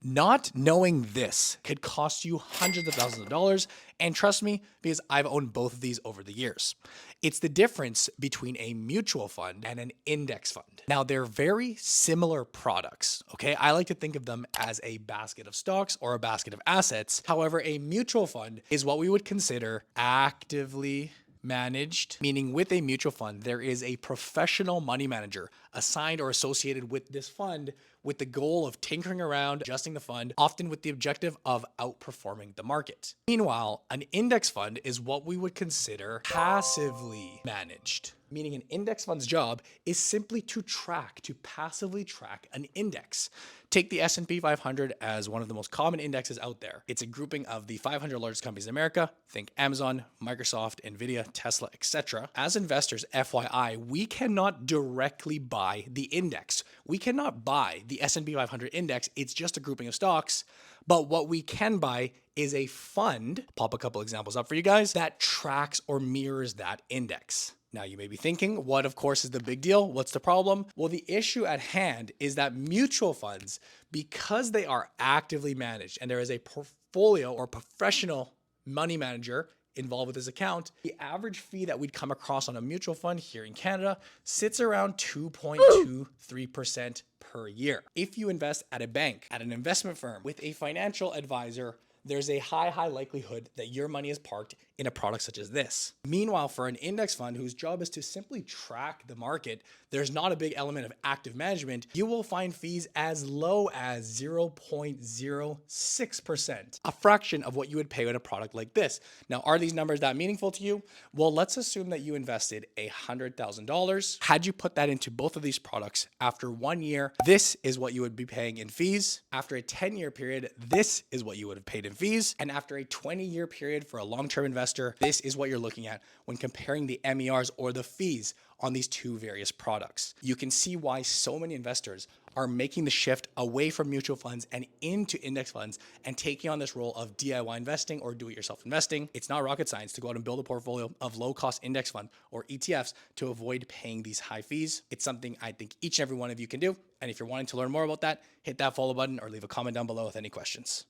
Not knowing this could cost you hundreds of thousands of dollars. And trust me, because I've owned both of these over the years. It's the difference between a mutual fund and an index fund. Now, they're very similar products, okay? I like to think of them as a basket of stocks or a basket of assets. However, a mutual fund is what we would consider actively managed, meaning with a mutual fund, there is a professional money manager assigned or associated with this fund with the goal of tinkering around, adjusting the fund, often with the objective of outperforming the market. Meanwhile, an index fund is what we would consider passively managed, meaning an index fund's job is simply to passively track an index. Take the S&P 500 as one of the most common indexes out there. It's a grouping of the 500 largest companies in America. Think Amazon, Microsoft, Nvidia, Tesla, etc. As investors, FYI, we cannot directly buy the index. We cannot buy the S&P 500 index. It's just a grouping of stocks. But what we can buy is a fund, pop a couple examples up for you guys, that tracks or mirrors that index. Now you may be thinking, what of course is the big deal? What's the problem? Well, the issue at hand is that mutual funds, because they are actively managed and there is a portfolio or professional money manager involved with this account, the average fee that we'd come across on a mutual fund here in Canada sits around 2.23% per year. If you invest at a bank, at an investment firm, with a financial advisor, there's a high likelihood that your money is parked in a product such as this. Meanwhile, for an index fund whose job is to simply track the market, there's not a big element of active management. You will find fees as low as 0.06%, a fraction of what you would pay with a product like this. Now, are these numbers that meaningful to you? Well, let's assume that you invested $100,000. Had you put that into both of these products after 1 year, this is what you would be paying in fees. After a 10-year period, this is what you would have paid in fees. And after a 20-year period for a long-term investor, this is what you're looking at when comparing the MERs or the fees on these two various products. You can see why so many investors are making the shift away from mutual funds and into index funds and taking on this role of DIY investing or do-it-yourself investing. It's not rocket science to go out and build a portfolio of low-cost index fund or ETFs to avoid paying these high fees. It's something I think each and every one of you can do. And if you're wanting to learn more about that, hit that follow button or leave a comment down below with any questions.